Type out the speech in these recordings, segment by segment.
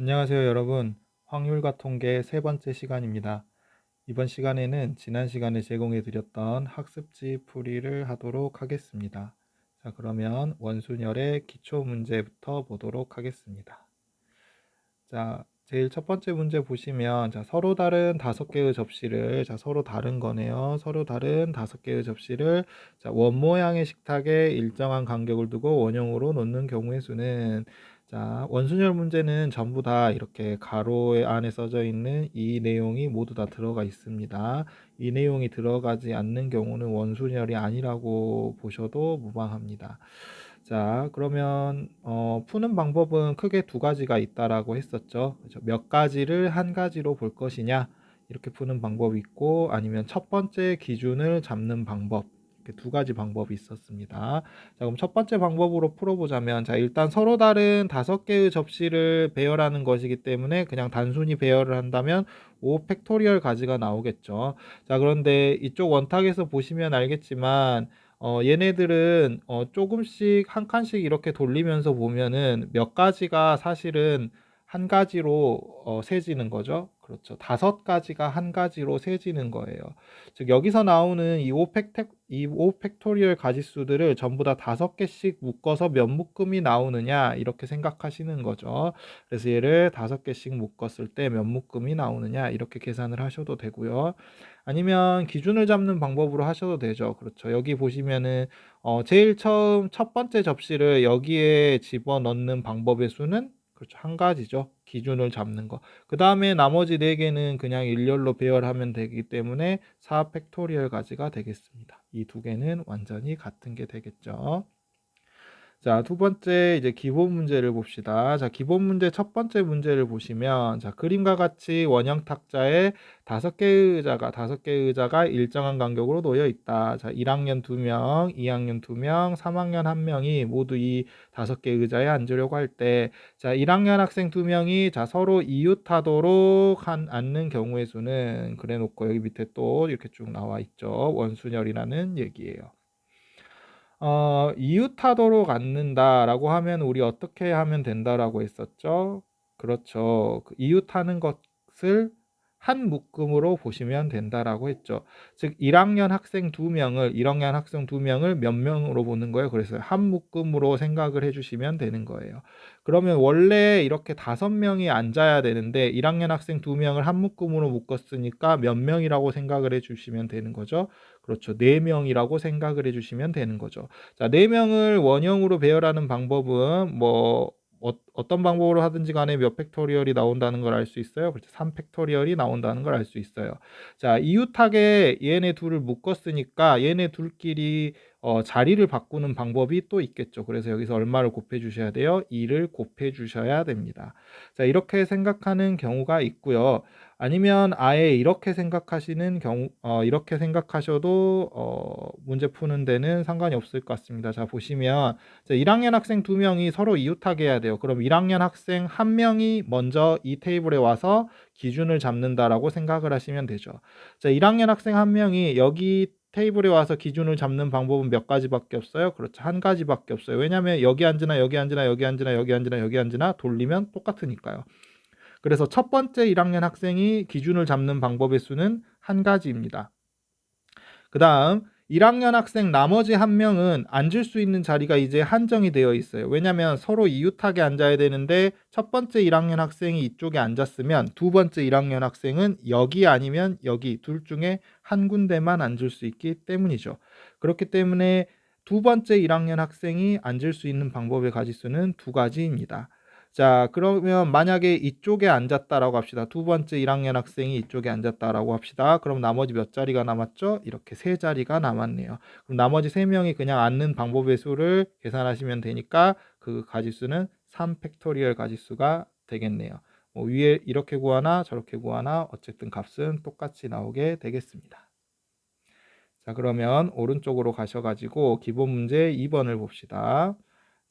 안녕하세요, 여러분. 확률과 통계 세 번째 시간입니다. 이번 시간에는 지난 시간에 제공해 드렸던 학습지 풀이를 하도록 하겠습니다. 자, 그러면 원순열의 기초 문제부터 보도록 하겠습니다. 자, 제일 첫 번째 문제 보시면, 서로 다른 다섯 개의 접시를, 서로 다른 거네요. 서로 다른 다섯 개의 접시를, 원 모양의 식탁에 일정한 간격을 두고 원형으로 놓는 경우의 수는, 원순열 문제는 전부 다 이렇게 가로 안에 써져 있는 이 내용이 모두 다 들어가 있습니다. 이 내용이 들어가지 않는 경우는 원순열이 아니라고 보셔도 무방합니다. 자, 그러면 푸는 방법은 크게 두 가지가 있다라고 했었죠. 그렇죠? 몇 가지를 한 가지로 볼 것이냐, 이렇게 푸는 방법이 있고, 아니면 첫 번째 기준을 잡는 방법, 이렇게 두 가지 방법이 있었습니다. 자, 그럼 첫 번째 방법으로 풀어보자면, 일단 서로 다른 다섯 개의 접시를 배열하는 것이기 때문에 그냥 단순히 배열을 한다면 5 팩토리얼 가지가 나오겠죠. 자, 그런데 이쪽 원탁에서 보시면 알겠지만 얘네들은 조금씩 한 칸씩 이렇게 돌리면서 보면은 몇 가지가 사실은 한 가지로 세지는 거죠. 그렇죠. 다섯 가지가 한 가지로 세지는 거예요. 즉 여기서 나오는 이 5 팩토리얼 가지수들을 전부 다 다섯 개씩 묶어서 몇 묶음이 나오느냐 이렇게 생각하시는 거죠. 그래서 얘를 다섯 개씩 묶었을 때 몇 묶음이 나오느냐 이렇게 계산을 하셔도 되고요. 아니면 기준을 잡는 방법으로 하셔도 되죠. 그렇죠. 여기 보시면은 제일 처음 첫 번째 접시를 여기에 집어넣는 방법의 수는 그렇죠. 한 가지죠. 기준을 잡는 거. 그다음에 나머지 네 개는 그냥 일렬로 배열하면 되기 때문에 4 팩토리얼 가지가 되겠습니다. 이 두 개는 완전히 같은 게 되겠죠. 자, 두 번째 이제 기본 문제를 봅시다. 자, 기본 문제 첫 번째 문제를 보시면 그림과 같이 원형 탁자에 다섯 개의 의자가 일정한 간격으로 놓여 있다. 자, 1학년 2명, 2학년 2명, 3학년 1명이 모두 이 다섯 개의 의자에 앉으려고 할 때 1학년 학생 2명이 서로 이웃하도록 앉는 경우의 수는 그래 놓고 여기 밑에 또 이렇게 쭉 나와 있죠. 원순열이라는 얘기예요. 이웃하도록 앉는다라고 하면 우리 어떻게 하면 된다라고 했었죠? 그렇죠. 이웃하는 것을 한 묶음으로 보시면 된다라고 했죠. 즉 1학년 학생 2명을 몇 명으로 보는 거예요. 그래서 한 묶음으로 생각을 해주시면 되는 거예요. 그러면 원래 이렇게 5명이 앉아야 되는데 1학년 학생 2명을 한 묶음으로 묶었으니까 몇 명이라고 생각을 해주시면 되는 거죠. 그렇죠. 4명이라고 생각을 해주시면 되는 거죠. 자, 4명을 원형으로 배열하는 방법은 어떤 방법으로 하든지 간에 몇 팩토리얼이 나온다는 걸 알 수 있어요. 그렇죠. 3 팩토리얼이 나온다는 걸 알 수 있어요. 자, 이웃하게 얘네 둘을 묶었으니까 얘네 둘끼리 자리를 바꾸는 방법이 또 있겠죠. 그래서 여기서 얼마를 곱해 주셔야 돼요? 2를 곱해 주셔야 됩니다. 자, 이렇게 생각하는 경우가 있고요. 아니면 아예 이렇게 생각하시는 경우 이렇게 생각하셔도 문제 푸는 데는 상관이 없을 것 같습니다. 자, 보시면 1학년 학생 2명이 서로 이웃하게 해야 돼요. 그럼 1학년 학생 1명이 먼저 이 테이블에 와서 기준을 잡는다라고 생각을 하시면 되죠. 자, 1학년 학생 1명이 여기 테이블에 와서 기준을 잡는 방법은 몇 가지밖에 없어요. 그렇죠. 한 가지밖에 없어요. 왜냐하면 여기 앉으나 여기 앉으나 여기 앉으나 여기 앉으나 여기 앉으나 돌리면 똑같으니까요. 그래서 첫 번째 1학년 학생이 기준을 잡는 방법의 수는 한 가지입니다. 그 다음 1학년 학생 나머지 한 명은 앉을 수 있는 자리가 이제 한정이 되어 있어요. 왜냐하면 서로 이웃하게 앉아야 되는데 첫 번째 1학년 학생이 이쪽에 앉았으면 두 번째 1학년 학생은 여기 아니면 여기 둘 중에 한 군데만 앉을 수 있기 때문이죠. 그렇기 때문에 두 번째 1학년 학생이 앉을 수 있는 방법의 가지수는 두 가지입니다. 자, 그러면 만약에 이쪽에 앉았다라고 합시다. 두 번째 1학년 학생이 이쪽에 앉았다라고 합시다. 그럼 나머지 몇 자리가 남았죠? 이렇게 세 자리가 남았네요. 그럼 나머지 세 명이 그냥 앉는 방법의 수를 계산하시면 되니까 그 가지수는 3 팩토리얼 가지수가 되겠네요. 위에 이렇게 구하나 저렇게 구하나 어쨌든 값은 똑같이 나오게 되겠습니다. 자, 그러면 오른쪽으로 가셔가지고 기본 문제 2번을 봅시다.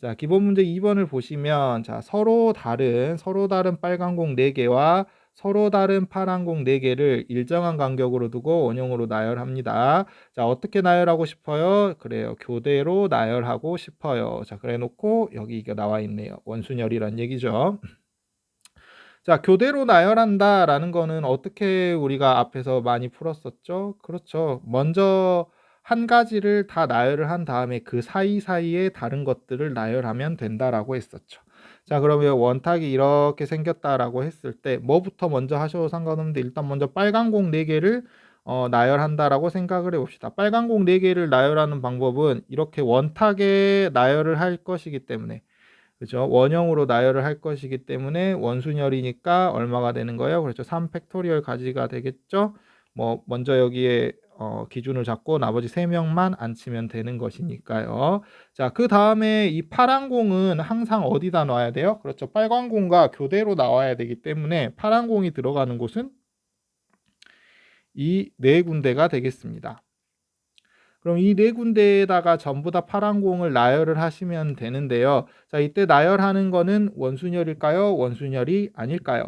자, 기본 문제 2번을 보시면 서로 다른 빨간 공 4개와 서로 다른 파란 공 4개를 일정한 간격으로 두고 원형으로 나열합니다. 자, 어떻게 나열하고 싶어요? 그래요. 교대로 나열하고 싶어요. 자, 그래 놓고 여기 이게 나와 있네요. 원순열이란 얘기죠. 자, 교대로 나열한다라는 거는 어떻게 우리가 앞에서 많이 풀었었죠? 그렇죠. 먼저 한 가지를 다 나열을 한 다음에 그 사이사이에 다른 것들을 나열하면 된다라고 했었죠. 자, 그러면 원탁이 이렇게 생겼다라고 했을 때 뭐부터 먼저 하셔도 상관없는데 일단 먼저 빨간 공 4개를 나열한다라고 생각을 해봅시다. 빨간 공 4개를 나열하는 방법은 이렇게 원탁에 나열을 할 것이기 때문에, 그죠? 원형으로 나열을 할 것이기 때문에 원순열이니까 얼마가 되는 거예요? 그렇죠. 3 팩토리얼 가지가 되겠죠. 뭐 먼저 여기에 기준을 잡고 나머지 3명만 안 치면 되는 것이니까요. 자, 그 다음에 이 파란 공은 항상 어디다 놔야 돼요? 그렇죠. 빨간 공과 교대로 나와야 되기 때문에 파란 공이 들어가는 곳은 이 4군데가 되겠습니다. 그럼 이 4군데에다가 전부 다 파란 공을 나열을 하시면 되는데요. 자, 이때 나열하는 거는 원순열일까요? 원순열이 아닐까요?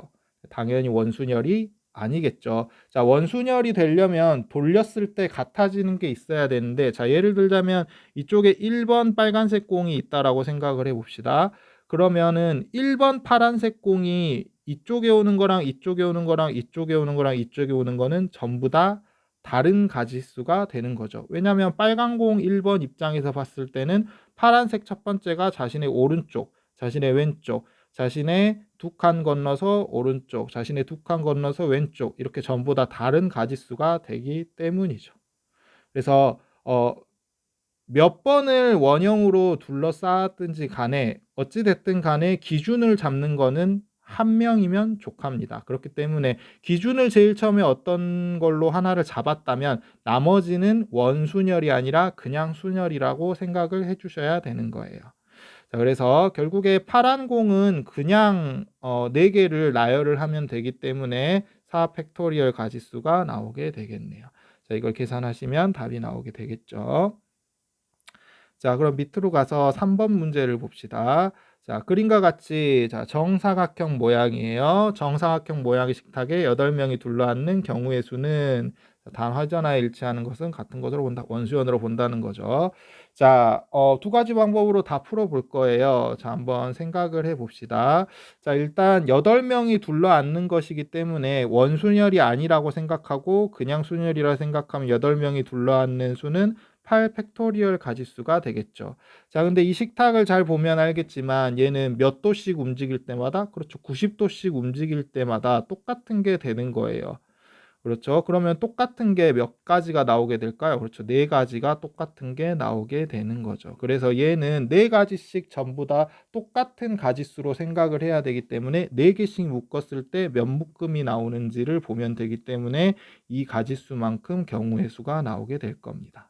당연히 원순열이 아니겠죠. 자, 원순열이 되려면 돌렸을 때 같아지는 게 있어야 되는데, 자, 예를 들자면 이쪽에 1번 빨간색 공이 있다라고 생각을 해봅시다. 그러면은 1번 파란색 공이 이쪽에 오는 거랑 이쪽에 오는 거랑 이쪽에 오는 거랑 이쪽에 오는 거는 전부 다 다른 가지수가 되는 거죠. 왜냐하면 빨간 공 1번 입장에서 봤을 때는 파란색 첫 번째가 자신의 오른쪽, 자신의 왼쪽, 자신의 2칸 건너서 오른쪽, 자신의 2칸 건너서 왼쪽, 이렇게 전부 다 다른 가지수가 되기 때문이죠. 그래서 몇 번을 원형으로 둘러싸았든지 간에 어찌 됐든 간에 기준을 잡는 거는 한 명이면 족합니다. 그렇기 때문에 기준을 제일 처음에 어떤 걸로 하나를 잡았다면 나머지는 원순열이 아니라 그냥 순열이라고 생각을 해주셔야 되는 거예요. 자, 그래서 결국에 파란 공은 그냥 4개를 나열을 하면 되기 때문에 4 팩토리얼 가지수가 나오게 되겠네요. 자, 이걸 계산하시면 답이 나오게 되겠죠. 자, 그럼 밑으로 가서 3번 문제를 봅시다. 자, 그림과 같이 자, 정사각형 모양이에요. 정사각형 모양의 식탁에 8명이 둘러앉는 경우의 수는 단 화전하에 일치하는 것은 같은 것으로 본다. 원수연으로 본다는 거죠. 자, 2가지 방법으로 다 풀어볼 거예요. 자, 한번 생각을 해봅시다. 자, 일단 8명이 둘러앉는 것이기 때문에 원순열이 아니라고 생각하고 그냥 순열이라 생각하면 8명이 둘러앉는 수는 8 팩토리얼 가지수가 되겠죠. 자, 근데 이 식탁을 잘 보면 알겠지만 얘는 몇 도씩 움직일 때마다, 그렇죠, 90도씩 움직일 때마다 똑같은 게 되는 거예요. 그렇죠. 그러면 똑같은 게 몇 가지가 나오게 될까요? 그렇죠. 4가지가 똑같은 게 나오게 되는 거죠. 그래서 얘는 4가지씩 전부 다 똑같은 가지수로 생각을 해야 되기 때문에 4개씩 묶었을 때 몇 묶음이 나오는지를 보면 되기 때문에 이 가지수만큼 경우의 수가 나오게 될 겁니다.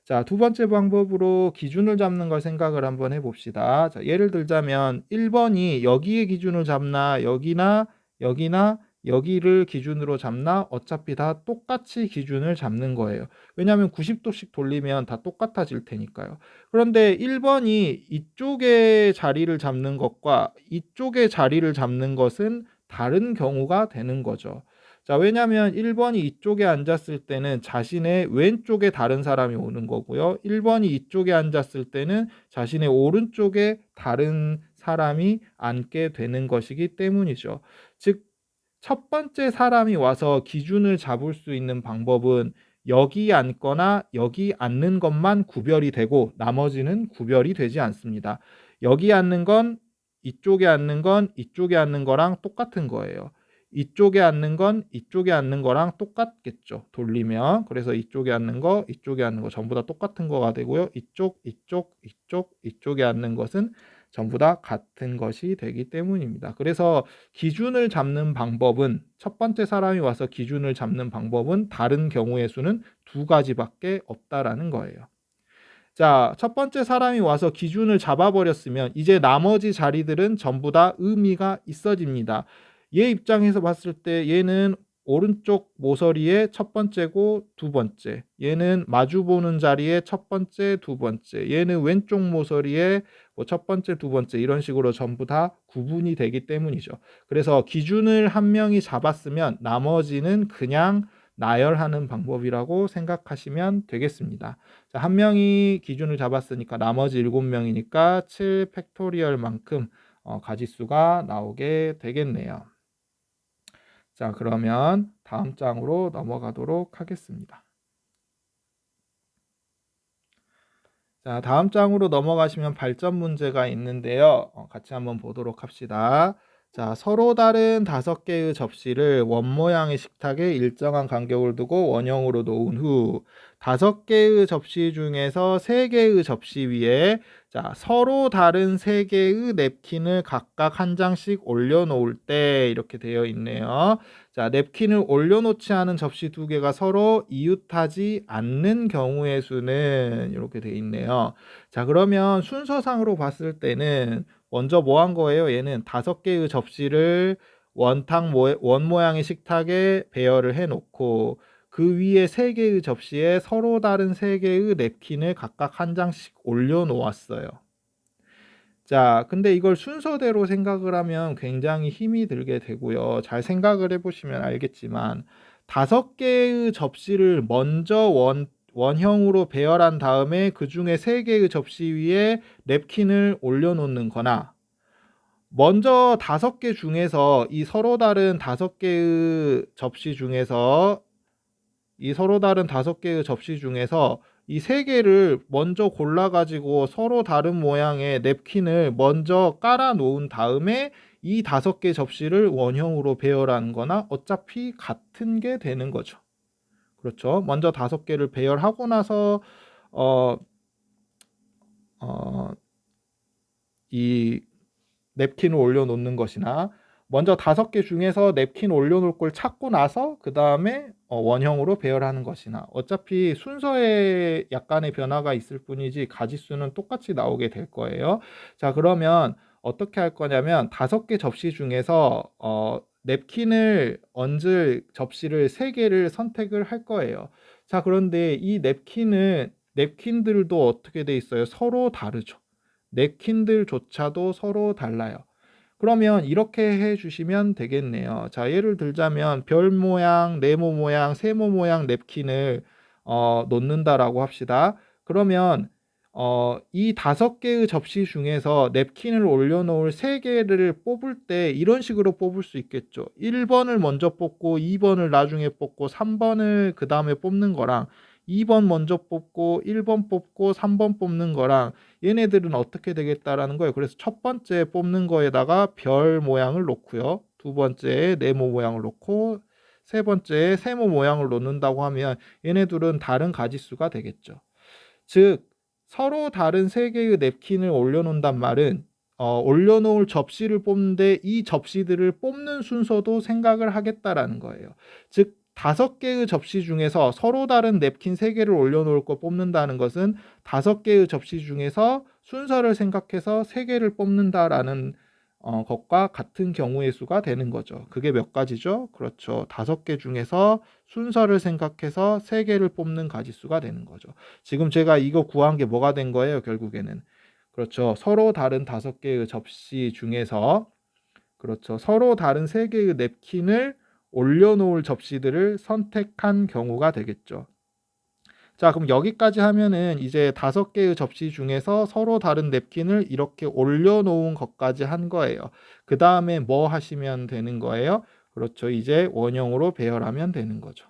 자, 2번째 방법으로 기준을 잡는 걸 생각을 한번 해봅시다. 자, 예를 들자면 1번이 여기에 기준을 잡나 여기나 여기나 여기를 기준으로 잡나, 어차피 다 똑같이 기준을 잡는 거예요. 왜냐하면 90도씩 돌리면 다 똑같아질 테니까요. 그런데 1번이 이쪽에 자리를 잡는 것과 이쪽에 자리를 잡는 것은 다른 경우가 되는 거죠. 자, 왜냐하면 1번이 이쪽에 앉았을 때는 자신의 왼쪽에 다른 사람이 오는 거고요. 1번이 이쪽에 앉았을 때는 자신의 오른쪽에 다른 사람이 앉게 되는 것이기 때문이죠. 즉, 첫 번째 사람이 와서 기준을 잡을 수 있는 방법은 여기 앉거나 여기 앉는 것만 구별이 되고 나머지는 구별이 되지 않습니다. 여기 앉는 건 이쪽에 앉는 건 이쪽에 앉는 거랑 똑같은 거예요. 이쪽에 앉는 건 이쪽에 앉는 거랑 똑같겠죠. 돌리면. 그래서 이쪽에 앉는 거, 이쪽에 앉는 거 전부 다 똑같은 거가 되고요. 이쪽에 앉는 것은 전부 다 같은 것이 되기 때문입니다. 그래서 기준을 잡는 방법은, 첫 번째 사람이 와서 기준을 잡는 방법은 다른 경우의 수는 2가지밖에 없다라는 거예요. 자, 첫 번째 사람이 와서 기준을 잡아버렸으면 이제 나머지 자리들은 전부 다 의미가 있어집니다. 얘 입장에서 봤을 때 얘는 오른쪽 모서리의 첫 번째고 2번째, 얘는 마주보는 자리의 첫 번째, 2번째, 얘는 왼쪽 모서리의 첫 번째, 2번째, 이런 식으로 전부 다 구분이 되기 때문이죠. 그래서 기준을 한 명이 잡았으면 나머지는 그냥 나열하는 방법이라고 생각하시면 되겠습니다. 자, 한 명이 기준을 잡았으니까 나머지 7명이니까 7 팩토리얼만큼 가지수가 나오게 되겠네요. 자, 그러면 다음 장으로 넘어가도록 하겠습니다. 자, 다음 장으로 넘어가시면 발전 문제가 있는데요. 같이 한번 보도록 합시다. 자, 서로 다른 5개의 접시를 원 모양의 식탁에 일정한 간격을 두고 원형으로 놓은 후 5개의 접시 중에서 3개의 접시 위에 자, 서로 다른 3개의 냅킨을 각각 한 장씩 올려놓을 때 이렇게 되어 있네요. 자, 냅킨을 올려놓지 않은 접시 2개가 서로 이웃하지 않는 경우의 수는 이렇게 되어 있네요. 자, 그러면 순서상으로 봤을 때는 먼저 뭐 한 거예요? 얘는 5개의 접시를 원 모양의 식탁에 배열을 해놓고 그 위에 3개의 접시에 서로 다른 3개의 냅킨을 각각 한 장씩 올려놓았어요. 자, 근데 이걸 순서대로 생각을 하면 굉장히 힘이 들게 되고요. 잘 생각을 해보시면 알겠지만 5개의 접시를 먼저 원형으로 배열한 다음에 그 중에 3개의 접시 위에 냅킨을 올려놓는 거나 먼저 5개 중에서 이 서로 다른 5개의 접시 중에서 이 3개를 먼저 골라가지고 서로 다른 모양의 냅킨을 먼저 깔아 놓은 다음에 이 5개 접시를 원형으로 배열하는 거나 어차피 같은 게 되는 거죠. 그렇죠. 먼저 5개를 배열하고 나서 이 냅킨을 올려놓는 것이나 먼저 5개 중에서 냅킨 올려놓을 걸 찾고 나서 그 다음에 원형으로 배열하는 것이나 어차피 순서에 약간의 변화가 있을 뿐이지 가지수는 똑같이 나오게 될 거예요. 자, 그러면 어떻게 할 거냐면 5개 접시 중에서 냅킨을 얹을 접시를 3개를 선택을 할 거예요. 자, 그런데 이 냅킨들도 어떻게 돼 있어요? 서로 다르죠. 냅킨들조차도 서로 달라요. 그러면 이렇게 해주시면 되겠네요. 자, 예를 들자면 별 모양, 네모 모양, 세모 모양 냅킨을 놓는다라고 합시다. 그러면 이 5개의 접시 중에서 냅킨을 올려놓을 3개를 뽑을 때 이런 식으로 뽑을 수 있겠죠. 1번을 먼저 뽑고 2번을 나중에 뽑고 3번을 그 다음에 뽑는 거랑 2번 먼저 뽑고 1번 뽑고 3번 뽑는 거랑 얘네들은 어떻게 되겠다라는 거예요. 그래서 첫 번째 뽑는 거에다가 별 모양을 놓고요. 두 번째에 네모 모양을 놓고 세 번째에 세모 모양을 놓는다고 하면 얘네들은 다른 가지수가 되겠죠. 즉 서로 다른 3개의 냅킨을 올려놓는단 말은 올려놓을 접시를 뽑는데 이 접시들을 뽑는 순서도 생각을 하겠다라는 거예요. 즉 5개의 접시 중에서 서로 다른 냅킨 3개를 올려놓을 거 뽑는다는 것은 5개의 접시 중에서 순서를 생각해서 3개를 뽑는다라는 것과 같은 경우의 수가 되는 거죠. 그게 몇 가지죠? 그렇죠. 5개 중에서 순서를 생각해서 3개를 뽑는 가지수가 되는 거죠. 지금 제가 이거 구한 게 뭐가 된 거예요? 결국에는. 그렇죠. 서로 다른 5개의 접시 중에서 그렇죠. 서로 다른 3개의 냅킨을 올려놓을 접시들을 선택한 경우가 되겠죠. 자, 그럼 여기까지 하면은 이제 5개의 접시 중에서 서로 다른 냅킨을 이렇게 올려놓은 것까지 한 거예요. 그 다음에 뭐 하시면 되는 거예요? 그렇죠. 이제 원형으로 배열하면 되는 거죠.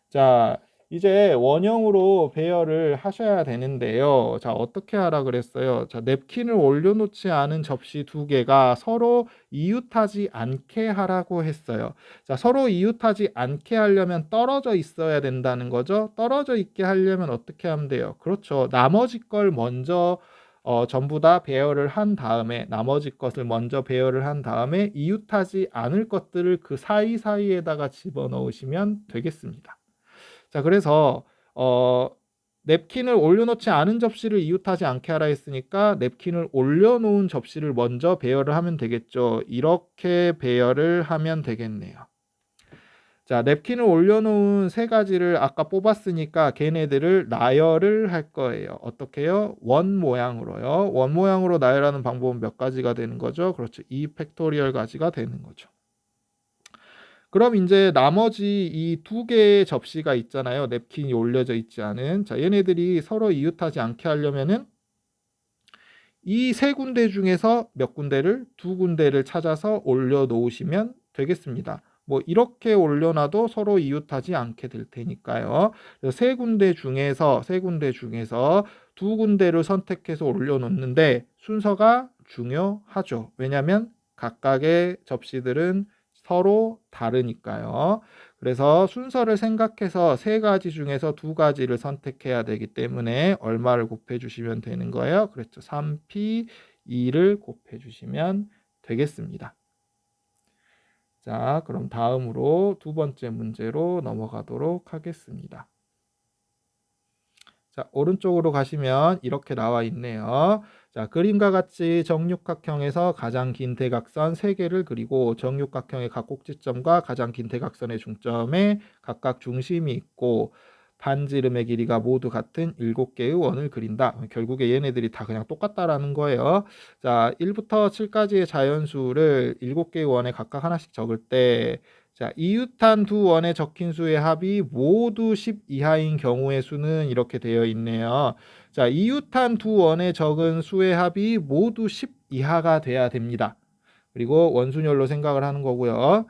자, 이제 원형으로 배열을 하셔야 되는데요. 자, 어떻게 하라 그랬어요? 자, 냅킨을 올려놓지 않은 접시 2개가 서로 이웃하지 않게 하라고 했어요. 자, 서로 이웃하지 않게 하려면 떨어져 있어야 된다는 거죠. 떨어져 있게 하려면 어떻게 하면 돼요? 그렇죠. 나머지 걸 먼저 전부 다 배열을 한 다음에 나머지 것을 먼저 배열을 한 다음에 이웃하지 않을 것들을 그 사이사이에다가 집어넣으시면 되겠습니다. 자, 그래서 냅킨을 올려놓지 않은 접시를 이웃하지 않게 하라 했으니까 냅킨을 올려놓은 접시를 먼저 배열을 하면 되겠죠. 이렇게 배열을 하면 되겠네요. 자, 냅킨을 올려놓은 3가지를 아까 뽑았으니까 걔네들을 나열을 할 거예요. 어떻게 해요? 원 모양으로요. 원 모양으로 나열하는 방법은 몇 가지가 되는 거죠? 그렇죠. 2 팩토리얼 가지가 되는 거죠. 그럼 이제 나머지 이 2개의 접시가 있잖아요. 냅킨이 올려져 있지 않은. 자, 얘네들이 서로 이웃하지 않게 하려면은 이 3군데 중에서 몇 군데를 2군데를 찾아서 올려 놓으시면 되겠습니다. 뭐 이렇게 올려놔도 서로 이웃하지 않게 될 테니까요. 그래서 세 군데 중에서 두 군데를 선택해서 올려놓는데 순서가 중요하죠. 왜냐하면 각각의 접시들은 서로 다르니까요. 그래서 순서를 생각해서 세 가지 중에서 두 가지를 선택해야 되기 때문에 얼마를 곱해 주시면 되는 거예요? 그렇죠. 3p 2를 곱해 주시면 되겠습니다. 자, 그럼 다음으로 두 번째 문제로 넘어가도록 하겠습니다. 자, 오른쪽으로 가시면 이렇게 나와 있네요. 자, 그림과 같이 정육각형에서 가장 긴 대각선 3개를 그리고 정육각형의 각 꼭지점과 가장 긴 대각선의 중점에 각각 중심이 있고 반지름의 길이가 모두 같은 7개의 원을 그린다. 결국에 얘네들이 다 그냥 똑같다라는 거예요. 자, 1부터 7까지의 자연수를 7개의 원에 각각 하나씩 적을 때 자, 이웃한 두 원에 적힌 수의 합이 모두 10 이하인 경우의 수는 이렇게 되어 있네요. 자, 이웃한 두 원에 적은 수의 합이 모두 10 이하가 돼야 됩니다. 그리고 원순열로 생각을 하는 거고요.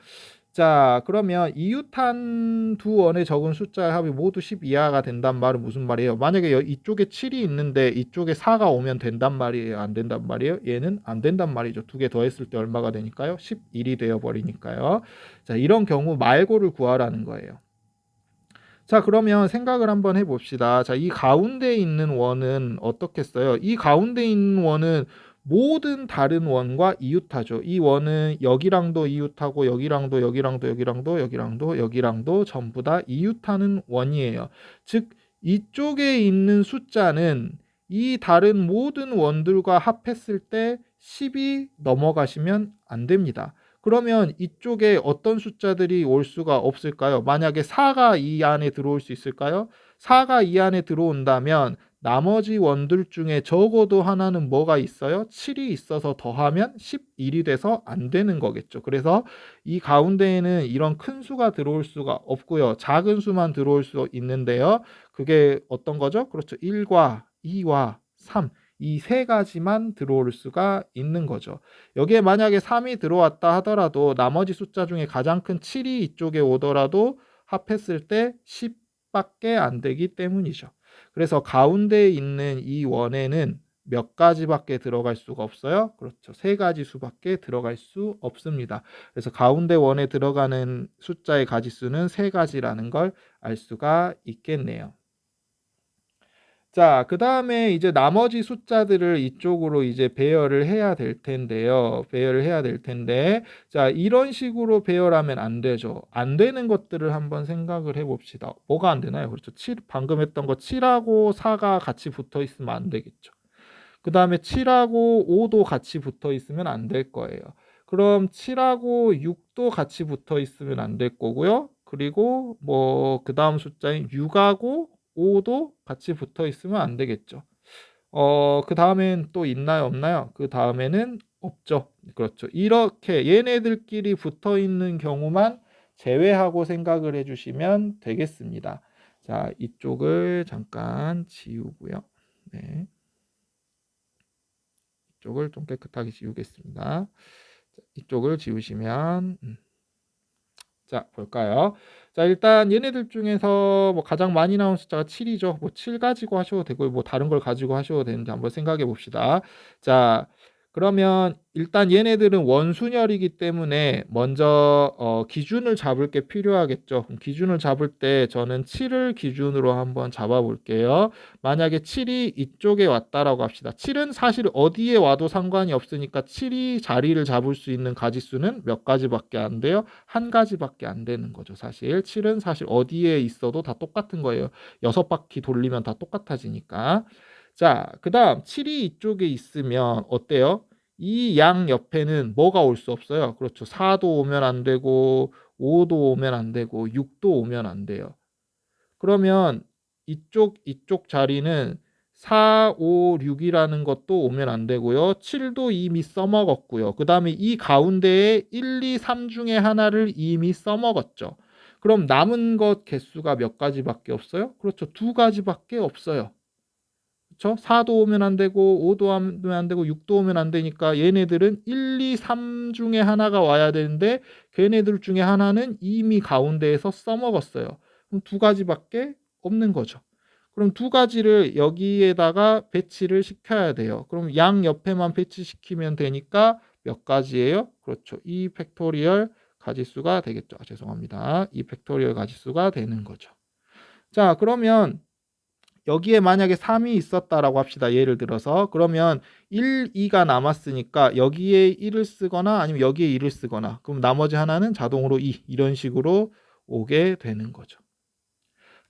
자, 그러면 이웃한 두 원에 적은 숫자의 합이 모두 10 이하가 된단 말은 무슨 말이에요? 만약에 이쪽에 7이 있는데 이쪽에 4가 오면 된단 말이에요? 안 된단 말이에요? 얘는 안 된단 말이죠. 두 개 더했을 때 얼마가 되니까요? 11이 되어버리니까요. 자, 이런 경우 말고를 구하라는 거예요. 자, 그러면 생각을 한번 해봅시다. 자, 이 가운데 있는 원은 어떻겠어요? 이 가운데 있는 원은 모든 다른 원과 이웃하죠. 이 원은 여기랑도 이웃하고 여기랑도 전부 다 이웃하는 원이에요. 즉 이쪽에 있는 숫자는 이 다른 모든 원들과 합했을 때 10이 넘어가시면 안 됩니다. 그러면 이쪽에 어떤 숫자들이 올 수가 없을까요? 만약에 4가 이 안에 들어올 수 있을까요? 4가 이 안에 들어온다면 나머지 원들 중에 적어도 하나는 뭐가 있어요? 7이 있어서 더하면 11이 돼서 안 되는 거겠죠. 그래서 이 가운데에는 이런 큰 수가 들어올 수가 없고요. 작은 수만 들어올 수 있는데요. 그게 어떤 거죠? 그렇죠. 1과 2와 3. 이 세 가지만 들어올 수가 있는 거죠. 여기에 만약에 3이 들어왔다 하더라도 나머지 숫자 중에 가장 큰 7이 이쪽에 오더라도 합했을 때 10밖에 안 되기 때문이죠. 그래서 가운데에 있는 이 원에는 몇 가지밖에 들어갈 수가 없어요? 그렇죠. 세 가지 수밖에 들어갈 수 없습니다. 그래서 가운데 원에 들어가는 숫자의 가지수는 세 가지라는 걸 알 수가 있겠네요. 자, 그 다음에 이제 나머지 숫자들을 이쪽으로 이제 배열을 해야 될 텐데요. 배열을 해야 될 텐데, 자, 이런 식으로 배열하면 안 되죠. 안 되는 것들을 한번 생각을 해봅시다. 뭐가 안 되나요? 그렇죠. 7, 방금 했던 거 7하고 4가 같이 붙어 있으면 안 되겠죠. 그 다음에 7하고 5도 같이 붙어 있으면 안 될 거예요. 그럼 7하고 6도 같이 붙어 있으면 안 될 거고요. 그리고 뭐 그 다음 숫자인 6하고 5도 같이 붙어 있으면 안 되겠죠. 그 다음엔 또 있나요? 없나요? 그 다음에는 없죠. 그렇죠. 이렇게 얘네들끼리 붙어 있는 경우만 제외하고 생각을 해주시면 되겠습니다. 자, 이쪽을 잠깐 지우고요. 네. 이쪽을 좀 깨끗하게 지우겠습니다. 이쪽을 지우시면 자, 볼까요? 자, 일단 얘네들 중에서 뭐 가장 많이 나온 숫자가 7이죠. 뭐 7 가지고 하셔도 되고 뭐 다른 걸 가지고 하셔도 되는데 한번 생각해 봅시다. 자, 그러면 일단 얘네들은 원순열이기 때문에 먼저 기준을 잡을 게 필요하겠죠. 기준을 잡을 때 저는 7을 기준으로 한번 잡아 볼게요. 만약에 7이 이쪽에 왔다라고 합시다. 7은 사실 어디에 와도 상관이 없으니까 7이 자리를 잡을 수 있는 가지수는 몇 가지밖에 안 돼요? 한 가지밖에 안 되는 거죠. 사실 7은 사실 어디에 있어도 다 똑같은 거예요. 6바퀴 돌리면 다 똑같아지니까. 자, 그 다음 7이 이쪽에 있으면 어때요? 이 양 옆에는 뭐가 올 수 없어요. 그렇죠. 4도 오면 안 되고 5도 오면 안 되고 6도 오면 안 돼요. 그러면 이쪽 자리는 4, 5, 6이라는 것도 오면 안 되고요. 7도 이미 써먹었고요. 그 다음에 이 가운데에 1, 2, 3 중에 하나를 이미 써먹었죠. 그럼 남은 것 개수가 몇 가지밖에 없어요? 그렇죠. 두 가지밖에 없어요. 그쵸? 4도 오면 안 되고 5도 오면 안 되고 6도 오면 안 되니까 얘네들은 1, 2, 3 중에 하나가 와야 되는데 걔네들 중에 하나는 이미 가운데에서 써먹었어요. 그럼 두 가지밖에 없는 거죠. 그럼 두 가지를 여기에다가 배치를 시켜야 돼요. 그럼 양 옆에만 배치시키면 되니까 몇 가지예요? 그렇죠. 2 팩토리얼 가지수가 되겠죠. 죄송합니다. 2 팩토리얼 가지수가 되는 거죠. 자, 그러면 여기에 만약에 3이 있었다라고 합시다. 예를 들어서 그러면 1, 2가 남았으니까 여기에 1을 쓰거나 아니면 여기에 1을 쓰거나 그럼 나머지 하나는 자동으로 2 이런 식으로 오게 되는 거죠.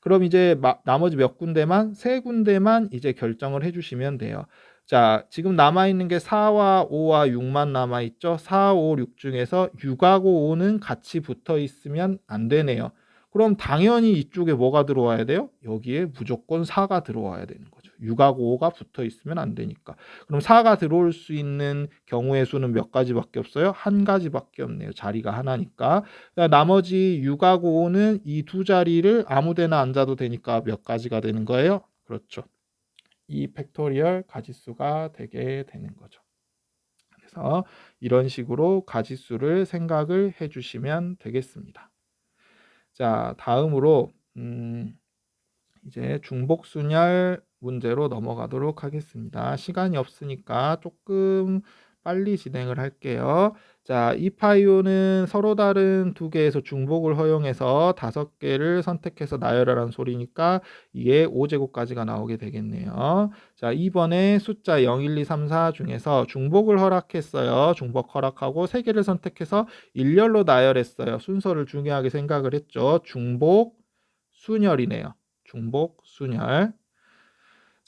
그럼 이제 나머지 몇 군데만 세 군데만 이제 결정을 해주시면 돼요. 자, 지금 남아있는 게 4와 5와 6만 남아있죠. 4, 5, 6 중에서 6하고 5는 같이 붙어 있으면 안 되네요. 그럼 당연히 이쪽에 뭐가 들어와야 돼요? 여기에 무조건 4가 들어와야 되는 거죠. 6하고 5가 붙어 있으면 안 되니까. 그럼 4가 들어올 수 있는 경우의 수는 몇 가지밖에 없어요? 한 가지밖에 없네요. 자리가 하나니까. 나머지 6하고 5는 이 두 자리를 아무 데나 앉아도 되니까 몇 가지가 되는 거예요? 그렇죠. 이 팩토리얼 가지수가 되게 되는 거죠. 그래서 이런 식으로 가지수를 생각을 해주시면 되겠습니다. 자, 다음으로 이제 중복순열 문제로 넘어가도록 하겠습니다. 시간이 없으니까 조금 빨리 진행을 할게요. 자, 이파이오는 서로 다른 두 개에서 중복을 허용해서 5개를 선택해서 나열하라는 소리니까 이게 5제곱까지가 나오게 되겠네요. 자, 2번에 숫자 0, 1, 2, 3, 4 중에서 중복을 허락했어요. 중복 허락하고 3개를 선택해서 일렬로 나열했어요. 순서를 중요하게 생각을 했죠. 중복 순열이네요. 중복 순열.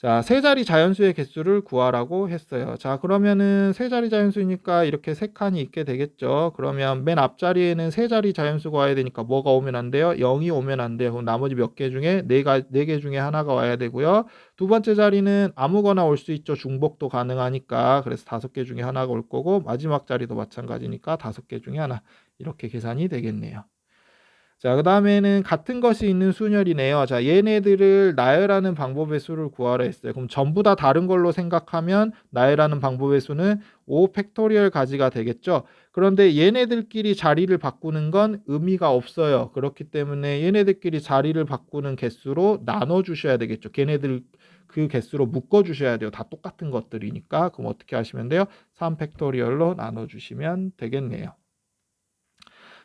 자, 세 자리 자연수의 개수를 구하라고 했어요. 자, 그러면은 세 자리 자연수니까 이렇게 세 칸이 있게 되겠죠. 그러면 맨 앞자리에는 세 자리 자연수가 와야 되니까 뭐가 오면 안 돼요? 0이 오면 안 돼요. 그럼 나머지 몇 개 중에 네 개 중에 하나가 와야 되고요. 두 번째 자리는 아무거나 올 수 있죠. 중복도 가능하니까. 그래서 5개 중에 하나가 올 거고 마지막 자리도 마찬가지니까 5개 중에 하나. 이렇게 계산이 되겠네요. 자, 그 다음에는 같은 것이 있는 순열이네요. 자, 얘네들을 나열하는 방법의 수를 구하라 했어요. 그럼 전부 다 다른 걸로 생각하면 나열하는 방법의 수는 5 팩토리얼 가지가 되겠죠. 그런데 얘네들끼리 자리를 바꾸는 건 의미가 없어요. 그렇기 때문에 얘네들끼리 자리를 바꾸는 개수로 나눠 주셔야 되겠죠. 걔네들 그 개수로 묶어 주셔야 돼요. 다 똑같은 것들이니까. 그럼 어떻게 하시면 돼요? 3 팩토리얼로 나눠 주시면 되겠네요.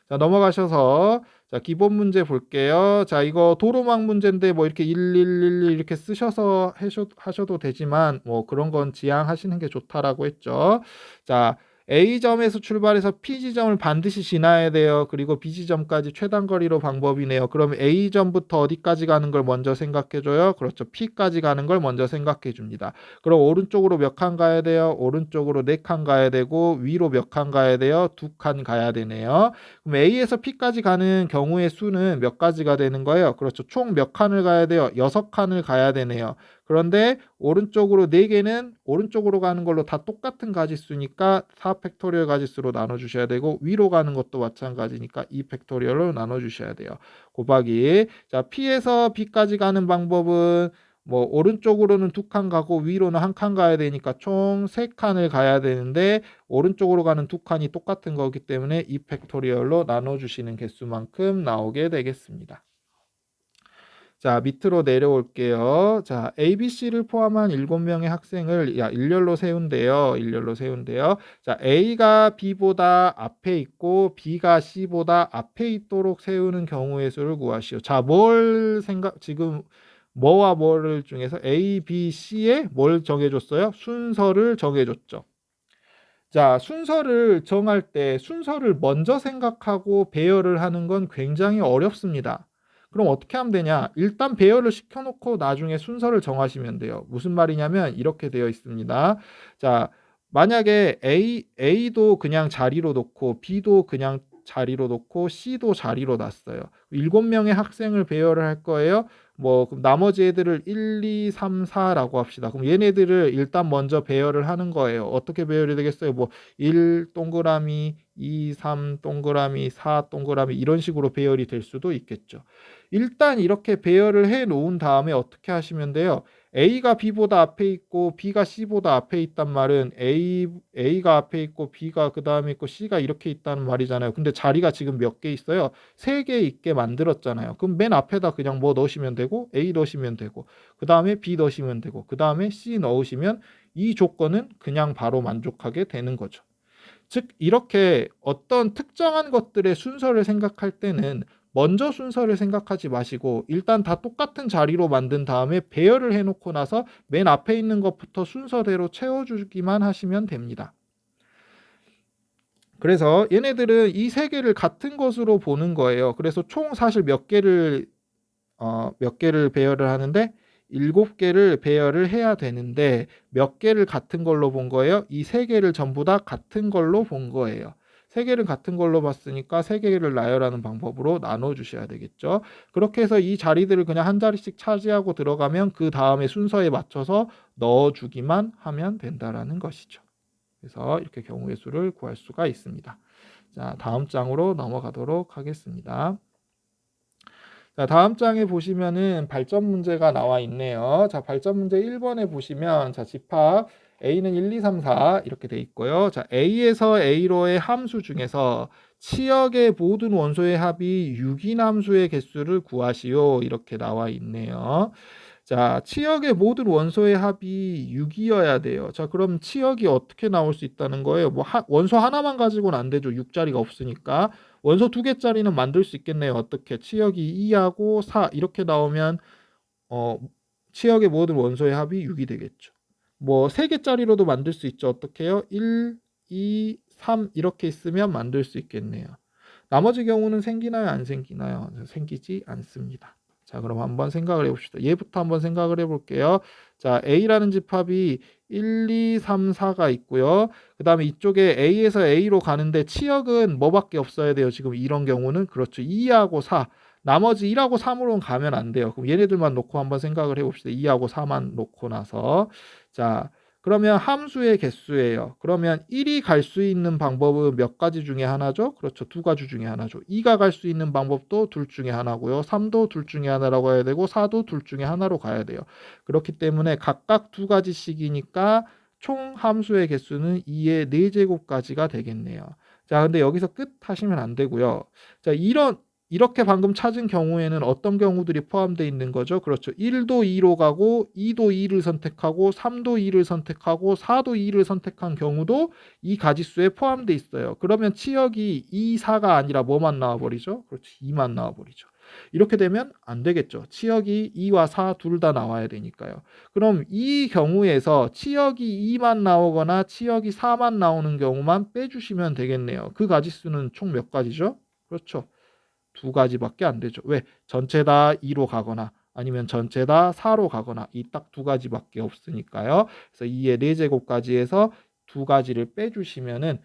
자, 넘어가셔서 자, 기본 문제 볼게요. 자, 이거 도로망 문제인데 뭐 이렇게 1111 이렇게 쓰셔서 하셔도 되지만 뭐 그런 건 지양하시는 게 좋다라고 했죠. 자, A점에서 출발해서 P지점을 반드시 지나야 돼요. 그리고 B지점까지 최단거리로 방법이네요. 그럼 A점부터 어디까지 가는 걸 먼저 생각해 줘요? 그렇죠. P까지 가는 걸 먼저 생각해 줍니다. 그럼 오른쪽으로 몇 칸 가야 돼요? 오른쪽으로 4칸 가야 되고 위로 몇 칸 가야 돼요? 2칸 가야 되네요. 그럼 A에서 P까지 가는 경우의 수는 몇 가지가 되는 거예요? 그렇죠. 총 몇 칸을 가야 돼요? 6칸을 가야 되네요. 그런데 오른쪽으로 4개는 오른쪽으로 가는 걸로 다 똑같은 가지수니까 4 팩토리얼 가지수로 나눠주셔야 되고 위로 가는 것도 마찬가지니까 2 팩토리얼로 나눠주셔야 돼요. 곱하기 자, P에서 B까지 가는 방법은 뭐 오른쪽으로는 2칸 가고 위로는 1칸 가야 되니까 총 3칸을 가야 되는데 오른쪽으로 가는 2칸이 똑같은 거기 때문에 2 팩토리얼로 나눠주시는 개수만큼 나오게 되겠습니다. 자, 밑으로 내려올게요. 자, ABC를 포함한 7명의 학생을 일렬로 세운대요. 일렬로 세운대요. 자, A가 B보다 앞에 있고 B가 C보다 앞에 있도록 세우는 경우의 수를 구하시오. 자, 지금 뭐와 뭐를 중에서 A, B, C에 뭘 정해줬어요? 순서를 정해줬죠. 자, 순서를 정할 때 순서를 먼저 생각하고 배열을 하는 건 굉장히 어렵습니다. 그럼 어떻게 하면 되냐? 일단 배열을 시켜놓고 나중에 순서를 정하시면 돼요. 무슨 말이냐면 이렇게 되어 있습니다. 자, 만약에 A도 그냥 자리로 놓고 B도 그냥 자리로 놓고 C도 자리로 놨어요. 7명의 학생을 배열을 할 거예요. 뭐 그럼 나머지 애들을 1, 2, 3, 4라고 합시다. 그럼 얘네들을 일단 먼저 배열을 하는 거예요. 어떻게 배열이 되겠어요? 뭐 1 동그라미, 2, 3 동그라미, 4 동그라미 이런 식으로 배열이 될 수도 있겠죠. 일단 이렇게 배열을 해 놓은 다음에 어떻게 하시면 돼요? A가 B보다 앞에 있고 B가 C보다 앞에 있단 말은 A가 앞에 있고 B가 그 다음에 있고 C가 이렇게 있다는 말이잖아요. 근데 자리가 지금 몇 개 있어요? 3개 있게 만들었잖아요. 그럼 맨 앞에다 그냥 뭐 넣으시면 되고 A 넣으시면 되고 그 다음에 B 넣으시면 되고 그 다음에 C 넣으시면 이 조건은 그냥 바로 만족하게 되는 거죠. 즉 이렇게 어떤 특정한 것들의 순서를 생각할 때는 먼저 순서를 생각하지 마시고 일단 다 똑같은 자리로 만든 다음에 배열을 해놓고 나서 맨 앞에 있는 것부터 순서대로 채워주기만 하시면 됩니다. 그래서 얘네들은 이 세 개를 같은 것으로 보는 거예요. 그래서 총 사실 몇 개를 배열을 하는데 7개를 배열을 해야 되는데 몇 개를 같은 걸로 본 거예요? 이 3개를 전부 다 같은 걸로 본 거예요. 3개를 같은 걸로 봤으니까 3개를 나열하는 방법으로 나눠 주셔야 되겠죠. 그렇게 해서 이 자리들을 그냥 한 자리씩 차지하고 들어가면 그 다음에 순서에 맞춰서 넣어 주기만 하면 된다라는 것이죠. 그래서 이렇게 경우의 수를 구할 수가 있습니다. 자, 다음 장으로 넘어가도록 하겠습니다. 자, 다음 장에 보시면은 발전 문제가 나와 있네요. 자, 발전 문제 1번에 보시면 자, 집합 A는 1, 2, 3, 4 이렇게 돼 있고요. 자, A에서 A로의 함수 중에서 치역의 모든 원소의 합이 6인 함수의 개수를 구하시오. 이렇게 나와 있네요. 자, 치역의 모든 원소의 합이 6이어야 돼요. 자, 그럼 치역이 어떻게 나올 수 있다는 거예요? 뭐 원소 하나만 가지고는 안 되죠. 6자리가 없으니까. 원소 2개짜리는 만들 수 있겠네요. 어떻게? 치역이 2하고 4 이렇게 나오면 치역의 모든 원소의 합이 6이 되겠죠. 뭐 3개짜리로도 만들 수 있죠. 어떻게 해요? 1, 2, 3 이렇게 있으면 만들 수 있겠네요. 나머지 경우는 생기나요? 안 생기나요? 생기지 않습니다. 자, 그럼 한번 생각을 해봅시다. 얘부터 한번 생각을 해볼게요. 자, A라는 집합이 1, 2, 3, 4가 있고요. 그 다음에 이쪽에 A에서 A로 가는데 치역은 뭐밖에 없어야 돼요. 지금 이런 경우는 그렇죠. 2하고 4. 나머지 1하고 3으로는 가면 안 돼요. 그럼 얘네들만 놓고 한번 생각을 해봅시다. 2하고 4만 놓고 나서. 자, 그러면 함수의 개수예요. 그러면 1이 갈 수 있는 방법은 몇 가지 중에 하나죠? 그렇죠. 2가지 중에 하나죠. 2가 갈 수 있는 방법도 둘 중에 하나고요. 3도 둘 중에 하나라고 해야 되고 4도 둘 중에 하나로 가야 돼요. 그렇기 때문에 각각 2가지씩이니까 총 함수의 개수는 2의 4제곱까지가 되겠네요. 자, 근데 여기서 끝 하시면 안 되고요. 자, 이렇게 방금 찾은 경우에는 어떤 경우들이 포함되어 있는 거죠? 그렇죠. 1도 2로 가고 2도 2를 선택하고 3도 2를 선택하고 4도 2를 선택한 경우도 이 가지수에 포함되어 있어요. 그러면 치역이 2, 4가 아니라 뭐만 나와버리죠? 그렇죠. 2만 나와버리죠. 이렇게 되면 안 되겠죠. 치역이 2와 4 둘 다 나와야 되니까요. 그럼 이 경우에서 치역이 2만 나오거나 치역이 4만 나오는 경우만 빼주시면 되겠네요. 그 가지수는 총 몇 가지죠? 그렇죠. 2가지밖에 안 되죠. 왜? 전체 다 2로 가거나 아니면 전체 다 4로 가거나 이 딱 2가지밖에 없으니까요. 그래서 2의 4제곱까지 해서 2가지를 빼주시면은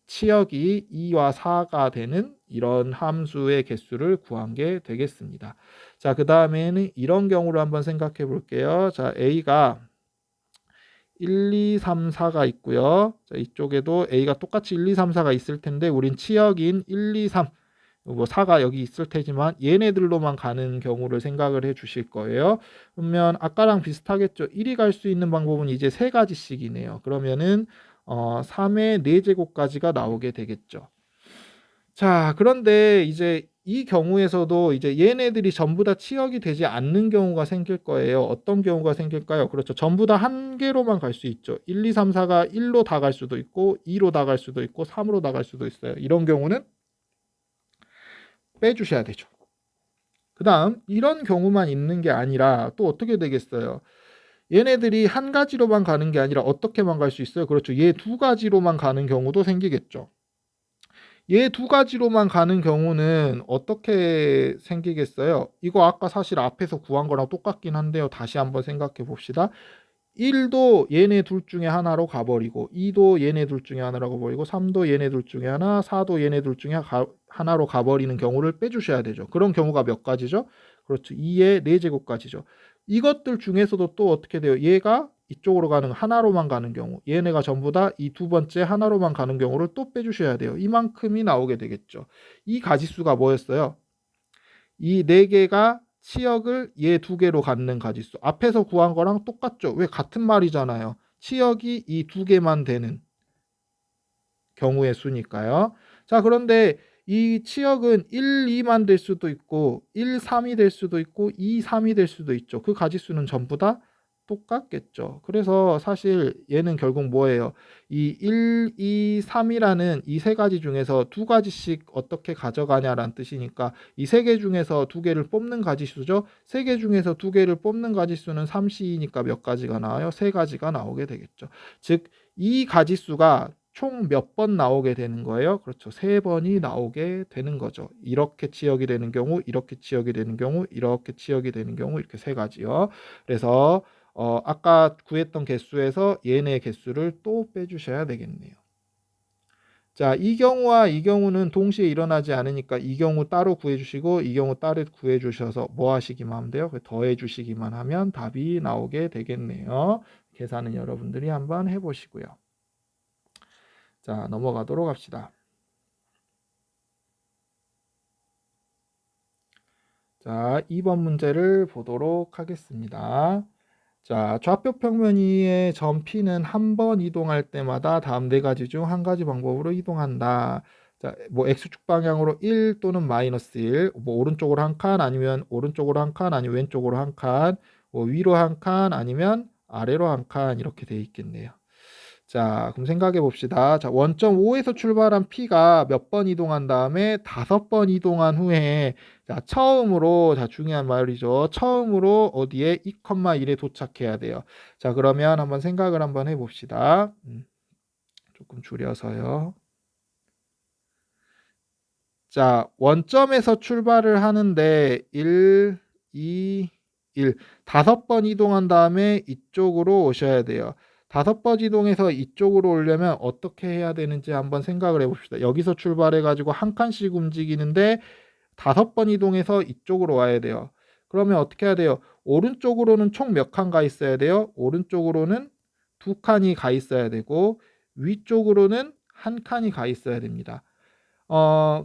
치역이 2와 4가 되는 이런 함수의 개수를 구한 게 되겠습니다. 자, 그 다음에는 이런 경우를 한번 생각해 볼게요. 자, A가 1, 2, 3, 4가 있고요. 자, 이쪽에도 A가 똑같이 1, 2, 3, 4가 있을 텐데 우린 치역인 1, 2, 3 뭐 4가 여기 있을 테지만 얘네들로만 가는 경우를 생각을 해 주실 거예요. 그러면 아까랑 비슷하겠죠. 1이 갈 수 있는 방법은 이제 3가지씩이네요. 그러면은 3의 4제곱까지가 나오게 되겠죠. 자, 그런데 이제 이 경우에서도 이제 얘네들이 전부 다 치역이 되지 않는 경우가 생길 거예요. 어떤 경우가 생길까요? 그렇죠. 전부 다 한 개로만 갈 수 있죠. 1, 2, 3, 4가 1로 다 갈 수도 있고 2로 다 갈 수도 있고 3으로 다 갈 수도 있어요. 이런 경우는 빼주셔야 되죠. 그 다음 이런 경우만 있는 게 아니라 또 어떻게 되겠어요? 얘네들이 한 가지로만 가는 게 아니라 어떻게만 갈 수 있어요? 그렇죠. 얘 2가지로만 가는 경우도 생기겠죠. 얘 2가지로만 가는 경우는 어떻게 생기겠어요? 이거 아까 사실 앞에서 구한 거랑 똑같긴 한데요. 다시 한번 생각해 봅시다. 1도 얘네 둘 중에 하나로 가버리고 2도 얘네 둘 중에 하나로 가버리고 3도 얘네 둘 중에 하나 4도 얘네 둘 중에 하나로 가버리는 경우를 빼주셔야 되죠. 그런 경우가 몇 가지죠? 그렇죠. 2의 4제곱까지죠. 이것들 중에서도 또 어떻게 돼요? 얘가 이쪽으로 가는 하나로만 가는 경우 얘네가 전부 다 이 두 번째 하나로만 가는 경우를 또 빼주셔야 돼요. 이만큼이 나오게 되겠죠. 이 가지수가 뭐였어요? 이 4개가 치역을 얘 두 개로 갖는 가지수. 앞에서 구한 거랑 똑같죠. 왜? 같은 말이잖아요. 치역이 이 두 개만 되는 경우의 수니까요. 자, 그런데 이 치역은 1, 2만 될 수도 있고 1, 3이 될 수도 있고 2, 3이 될 수도 있죠. 그 가지수는 전부 다 똑같겠죠. 그래서 사실 얘는 결국 뭐예요? 이 1, 2, 3이라는 이 세 가지 중에서 두 가지씩 어떻게 가져가냐라는 뜻이니까 이 세 개 중에서 두 개를 뽑는 가지수죠. 세 개 중에서 두 개를 뽑는 가지수는 3C이니까 몇 가지가 나와요? 세 가지가 나오게 되겠죠. 즉, 이 가지수가 총 몇 번 나오게 되는 거예요? 그렇죠. 세 번이 나오게 되는 거죠. 이렇게 치역이 되는 경우, 이렇게 치역이 되는 경우, 이렇게 치역이 되는 경우, 이렇게 세 가지요. 그래서 아까 구했던 개수에서 얘네 개수를 또 빼주셔야 되겠네요. 자, 이 경우와 이 경우는 동시에 일어나지 않으니까 이 경우 따로 구해주시고 이 경우 따로 구해주셔서 뭐 하시기만 하면 돼요? 더해주시기만 하면 답이 나오게 되겠네요. 계산은 여러분들이 한번 해보시고요. 자, 넘어가도록 합시다. 자, 2번 문제를 보도록 하겠습니다. 자, 좌표 평면 위의 점 P는 한 번 이동할 때마다 다음 네 가지 중 한 가지 방법으로 이동한다. 자, 뭐 X축 방향으로 1 또는 마이너스 1, 뭐 오른쪽으로 한 칸, 아니면 오른쪽으로 한 칸, 아니면 왼쪽으로 한 칸, 뭐 위로 한 칸, 아니면 아래로 한 칸, 이렇게 돼 있겠네요. 자, 그럼 생각해 봅시다. 자, 원점 O에서 출발한 P가 몇 번 이동한 다음에 5번 이동한 후에 자, 처음으로 자, 중요한 말이죠. 처음으로 어디에 2,1에 도착해야 돼요. 자, 그러면 한번 생각을 한번 해 봅시다. 조금 줄여서요. 자, 원점에서 출발을 하는데 1, 2, 1 5번 이동한 다음에 이쪽으로 오셔야 돼요. 5번 이동해서 이쪽으로 오려면 어떻게 해야 되는지 한번 생각을 해봅시다. 여기서 출발해 가지고 한 칸씩 움직이는데 5번 이동해서 이쪽으로 와야 돼요. 그러면 어떻게 해야 돼요? 오른쪽으로는 총 몇 칸 가 있어야 돼요? 오른쪽으로는 2칸이 가 있어야 되고 위쪽으로는 한 칸이 가 있어야 됩니다.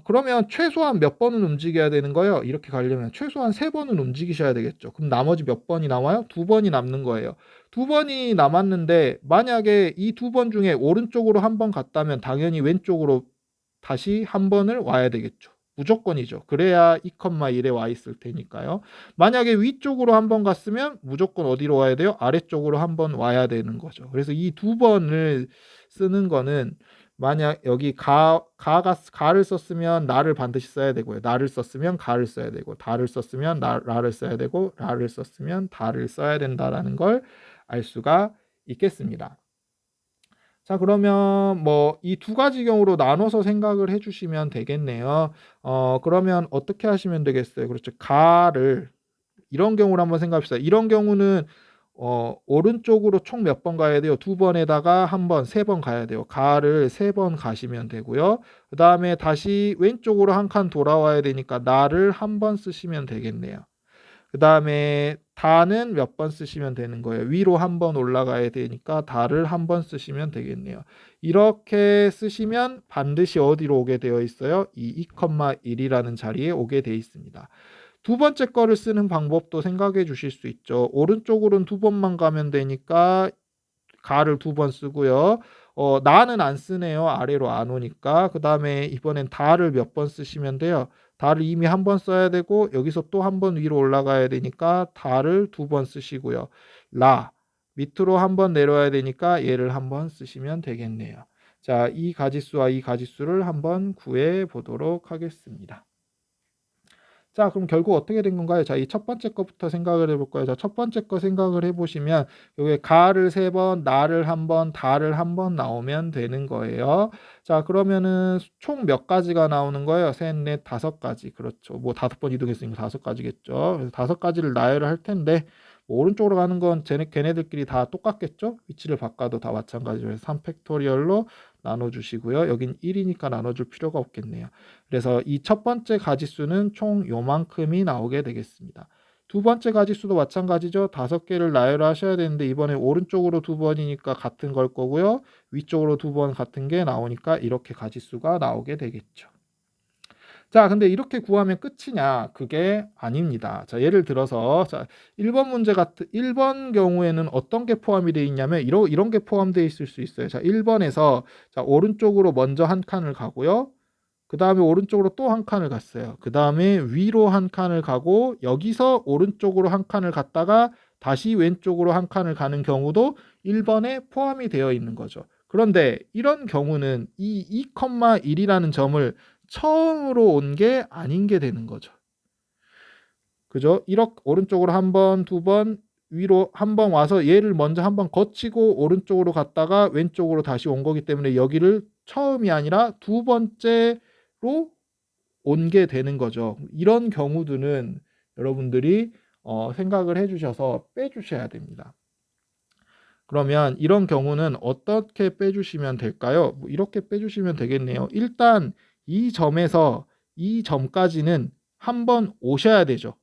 그러면 최소한 몇 번은 움직여야 되는 거예요? 이렇게 가려면 최소한 3번은 움직이셔야 되겠죠. 그럼 나머지 몇 번이 남아요? 2번이 남는 거예요. 2번이 남았는데 만약에 이 2번 중에 오른쪽으로 한 번 갔다면 당연히 왼쪽으로 다시 한 번을 와야 되겠죠. 무조건이죠. 그래야 2,1에 와 있을 테니까요. 만약에 위쪽으로 한 번 갔으면 무조건 어디로 와야 돼요? 아래쪽으로 한 번 와야 되는 거죠. 그래서 이 2번을 쓰는 거는 만약 여기 가를 썼으면 나를 반드시 써야 되고요. 나를 썼으면 가를 써야 되고, 다를 썼으면 라를 써야 되고, 라를 썼으면 다를 써야 된다라는 걸 알 수가 있겠습니다. 자, 그러면 뭐 이 두 가지 경우로 나눠서 생각을 해주시면 되겠네요. 그러면 어떻게 하시면 되겠어요? 그렇죠. 가를 이런 경우를 한번 생각합시다. 이런 경우는 오른쪽으로 총 몇 번 가야 돼요? 2번에다가 한 번, 3번 가야 돼요. 가를 3번 가시면 되고요. 그 다음에 다시 왼쪽으로 한 칸 돌아와야 되니까 나를 한 번 쓰시면 되겠네요. 그 다음에 다는 몇 번 쓰시면 되는 거예요. 위로 한 번 올라가야 되니까 다를 한 번 쓰시면 되겠네요. 이렇게 쓰시면 반드시 어디로 오게 되어 있어요? 이 2,1이라는 자리에 오게 되어 있습니다. 두 번째 거를 쓰는 방법도 생각해 주실 수 있죠. 오른쪽으로는 2번만 가면 되니까 가를 2번 쓰고요. 나는 안 쓰네요. 아래로 안 오니까. 그 다음에 이번엔 다를 몇 번 쓰시면 돼요. 다를 이미 한 번 써야 되고 여기서 또 한 번 위로 올라가야 되니까 다를 2번 쓰시고요. 라 밑으로 한 번 내려와야 되니까 얘를 한 번 쓰시면 되겠네요. 자, 이 가지수와 이 가지수를 한번 구해 보도록 하겠습니다. 자, 그럼 결국 어떻게 된 건가요? 자, 이 첫 번째 거부터 생각을 해볼 거예요. 자, 첫 번째 거 생각을 해보시면 여기 가를 3번, 나를 한 번, 다를 한 번 나오면 되는 거예요. 자, 그러면은 총 몇 가지가 나오는 거예요? 셋, 넷, 5가지. 그렇죠. 뭐 5번 이동했으니까 5가지겠죠. 그래서 5가지를 나열을 할 텐데 뭐 오른쪽으로 가는 건 걔네들끼리 다 똑같겠죠? 위치를 바꿔도 다 마찬가지로 해서 3팩토리얼로 나눠주시고요. 여긴 1이니까 나눠줄 필요가 없겠네요. 그래서 이 첫 번째 가지수는 총 요만큼이 나오게 되겠습니다. 두 번째 가지수도 마찬가지죠. 5개를 나열하셔야 되는데 이번에 오른쪽으로 2번이니까 같은 걸 거고요. 위쪽으로 2번 같은 게 나오니까 이렇게 가지수가 나오게 되겠죠. 자, 근데 이렇게 구하면 끝이냐? 그게 아닙니다. 자, 예를 들어서 자, 1번 문제 같은 1번 경우에는 어떤 게 포함이 되어 있냐면 이런 게 포함되어 있을 수 있어요. 자, 1번에서 자, 오른쪽으로 먼저 한 칸을 가고요. 그 다음에 오른쪽으로 또 한 칸을 갔어요. 그 다음에 위로 한 칸을 가고 여기서 오른쪽으로 한 칸을 갔다가 다시 왼쪽으로 한 칸을 가는 경우도 1번에 포함이 되어 있는 거죠. 그런데 이런 경우는 이 2,1이라는 점을 처음으로 온 게 아닌 게 되는 거죠. 그죠? 이렇게 오른쪽으로 한 번, 두 번, 위로 한 번 와서 얘를 먼저 한 번 거치고 오른쪽으로 갔다가 왼쪽으로 다시 온 거기 때문에 여기를 처음이 아니라 두 번째로 온 게 되는 거죠. 이런 경우들은 여러분들이 생각을 해주셔서 빼주셔야 됩니다. 그러면 이런 경우는 어떻게 빼주시면 될까요? 뭐 이렇게 빼주시면 되겠네요. 일단 이 점에서 이 점까지는 한번 오셔야 되죠.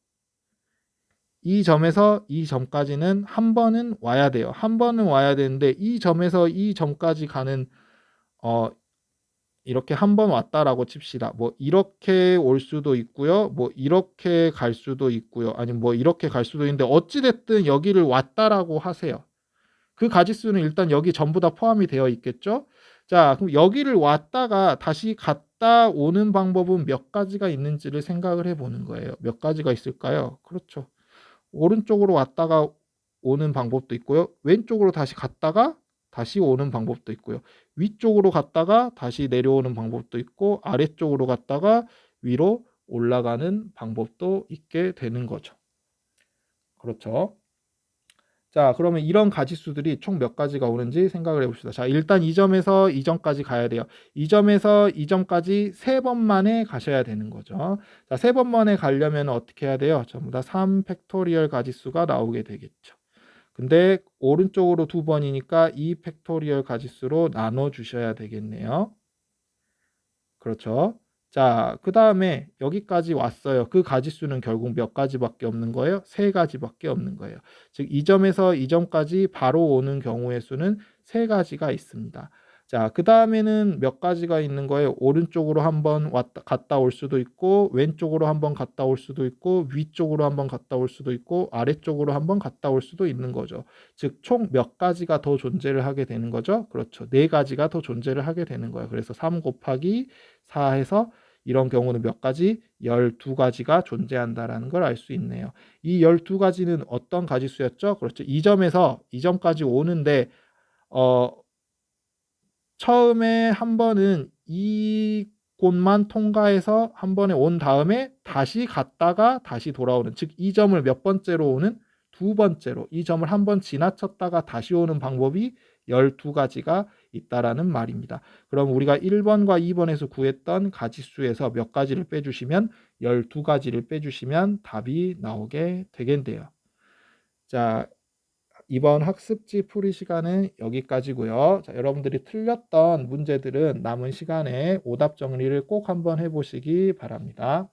이 점에서 이 점까지는 한 번은 와야 돼요. 한 번은 와야 되는데 이 점에서 이 점까지 가는 이렇게 한 번 왔다라고 칩시다. 뭐 이렇게 올 수도 있고요. 뭐 이렇게 갈 수도 있고요. 아니면 뭐 이렇게 갈 수도 있는데 어찌 됐든 여기를 왔다라고 하세요. 그 가지수는 일단 여기 전부 다 포함이 되어 있겠죠. 자, 그럼 여기를 왔다가 다시 갔다 오는 방법은 몇 가지가 있는지를 생각을 해보는 거예요. 몇 가지가 있을까요? 그렇죠. 오른쪽으로 왔다가 오는 방법도 있고요. 왼쪽으로 다시 갔다가 다시 오는 방법도 있고요. 위쪽으로 갔다가 다시 내려오는 방법도 있고 아래쪽으로 갔다가 위로 올라가는 방법도 있게 되는 거죠. 그렇죠. 자, 그러면 이런 가지수들이 총 몇 가지가 오는지 생각을 해봅시다. 자, 일단 이 점에서 이 점까지 가야 돼요. 이 점에서 이 점까지 3번 만에 가셔야 되는 거죠. 자, 3번 만에 가려면 어떻게 해야 돼요? 전부 다 3 팩토리얼 가지수가 나오게 되겠죠. 근데 오른쪽으로 2번이니까 2 팩토리얼 가지수로 나눠 주셔야 되겠네요. 그렇죠. 자, 그 다음에 여기까지 왔어요. 그 가지수는 결국 몇 가지밖에 없는 거예요? 3가지밖에 없는 거예요. 즉, 이 점에서 이 점까지 바로 오는 경우의 수는 3가지가 있습니다. 자, 그 다음에는 몇 가지가 있는 거예요? 오른쪽으로 한번 갔다 올 수도 있고, 왼쪽으로 한번 갔다 올 수도 있고, 위쪽으로 한번 갔다 올 수도 있고, 아래쪽으로 한번 갔다 올 수도 있는 거죠. 즉, 총 몇 가지가 더 존재를 하게 되는 거죠? 그렇죠. 4가지가 더 존재를 하게 되는 거예요. 그래서 3 곱하기 4 해서 이런 경우는 몇 가지? 12가지가 존재한다라는 걸 알 수 있네요. 이 12가지는 어떤 가지수였죠? 그렇죠. 이 점에서 이 점까지 오는데 처음에 한 번은 이 곳만 통과해서 한 번에 온 다음에 다시 갔다가 다시 돌아오는, 즉 이 점을 몇 번째로 오는? 2번째로. 이 점을 한 번 지나쳤다가 다시 오는 방법이 12가지가 있다라는 말입니다. 그럼 우리가 1번과 2번에서 구했던 가지수에서 몇 가지를 빼주시면 12가지를 빼주시면 답이 나오게 되겠네요. 자, 이번 학습지 풀이 시간은 여기까지고요. 자, 여러분들이 틀렸던 문제들은 남은 시간에 오답 정리를 꼭 한번 해보시기 바랍니다.